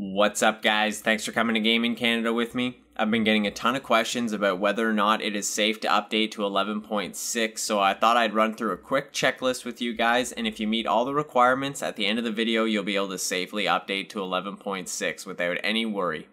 What's up, guys? Thanks for coming to Gameincanada with me. I've been getting a ton of questions about whether or not it is safe to update to 11.6, so I thought I'd run through a quick checklist with you guys, and if you meet all the requirements, at the end of the video, you'll be able to safely update to 11.6 without any worry.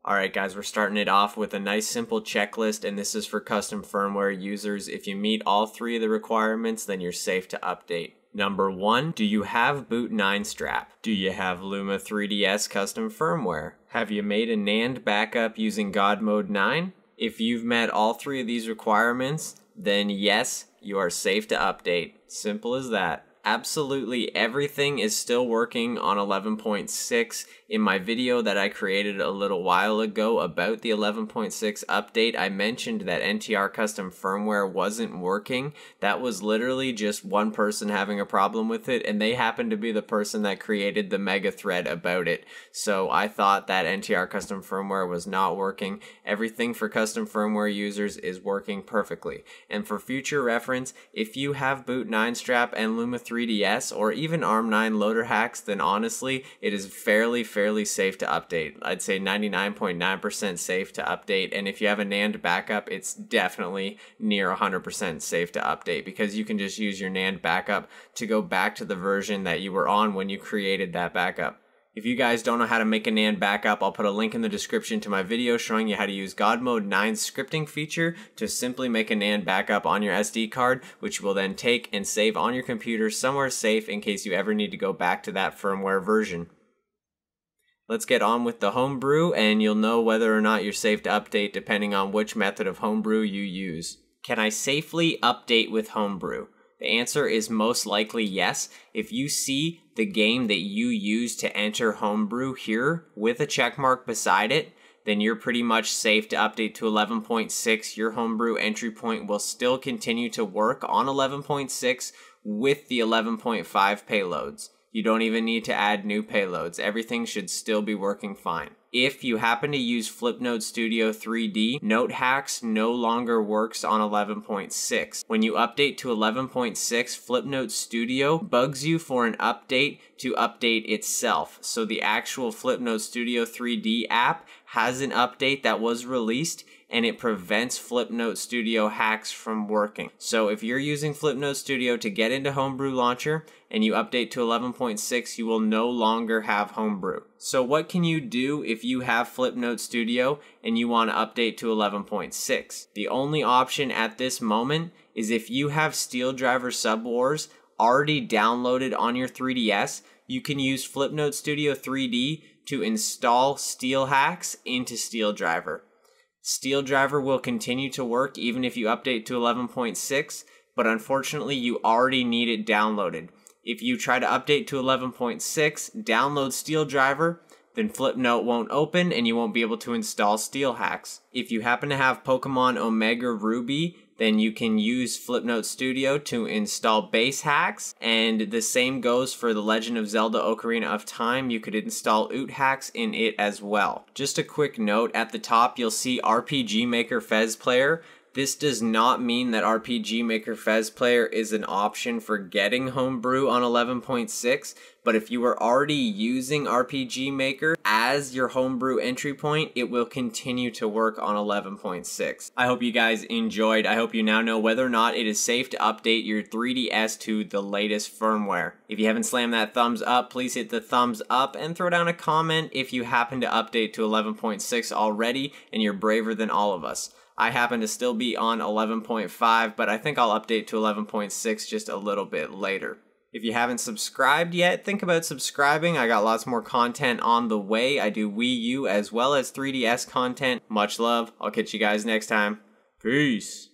Alright guys, we're starting it off with a nice simple checklist, and this is for custom firmware users. If you meet all three of the requirements, then you're safe to update. Number 1, do you have Boot 9 strap? Do you have Luma 3DS custom firmware? Have you made a NAND backup using God Mode 9? If you've met all three of these requirements, then yes, you are safe to update. Simple as that. Absolutely everything is still working on 11.6. In my video that I created a little while ago about the 11.6 update, I mentioned that NTR custom firmware wasn't working. That was literally just one person having a problem with it, and they happened to be the person that created the mega thread about it. So I thought that NTR custom firmware was not working. Everything for custom firmware users is working perfectly. And for future reference, if you have Boot 9 strap and Luma 3DS or even ARM9 loader hacks, then honestly, it is fairly safe to update. I'd say 99.9% safe to update, and if you have a NAND backup, it's definitely near 100% safe to update, because you can just use your NAND backup to go back to the version that you were on when you created that backup. If you guys don't know how to make a NAND backup, I'll put a link in the description to my video showing you how to use God Mode 9's scripting feature to simply make a NAND backup on your SD card, which you will then take and save on your computer somewhere safe in case you ever need to go back to that firmware version. Let's get on with the Homebrew, and you'll know whether or not you're safe to update depending on which method of Homebrew you use. Can I safely update with Homebrew? The answer is most likely yes. If you see the game that you use to enter Homebrew here with a check mark beside it, then you're pretty much safe to update to 11.6. Your Homebrew entry point will still continue to work on 11.6 with the 11.5 payloads. You don't even need to add new payloads. Everything should still be working fine. If you happen to use Flipnote Studio 3D, Note Hacks no longer works on 11.6. When you update to 11.6, Flipnote Studio bugs you for an update to update itself. So the actual Flipnote Studio 3D app has an update that was released, and it prevents Flipnote Studio hacks from working. So if you're using Flipnote Studio to get into Homebrew Launcher and you update to 11.6, you will no longer have Homebrew. So what can you do if you have Flipnote Studio and you want to update to 11.6? The only option at this moment is if you have Steel Driver Subwars already downloaded on your 3DS, you can use Flipnote Studio 3D to install Steel hacks into Steel Driver. Steel Driver will continue to work even if you update to 11.6, but unfortunately you already need it downloaded. If you try to update to 11.6, download Steel Driver, then Flipnote won't open and you won't be able to install Steel hacks. If you happen to have Pokemon Omega Ruby, then you can use Flipnote Studio to install base hacks, and the same goes for The Legend of Zelda Ocarina of Time. You could install OOT hacks in it as well. Just a quick note, at the top you'll see RPG Maker Fez Player. This does not mean that RPG Maker Fez Player is an option for getting Homebrew on 11.6, but if you are already using RPG Maker as your Homebrew entry point, it will continue to work on 11.6. I hope you guys enjoyed. I hope you now know whether or not it is safe to update your 3DS to the latest firmware. If you haven't slammed that thumbs up, please hit the thumbs up and throw down a comment if you happen to update to 11.6 already and you're braver than all of us. I happen to still be on 11.5, but I think I'll update to 11.6 just a little bit later. If you haven't subscribed yet, think about subscribing. I got lots more content on the way. I do Wii U as well as 3DS content. Much love. I'll catch you guys next time. Peace.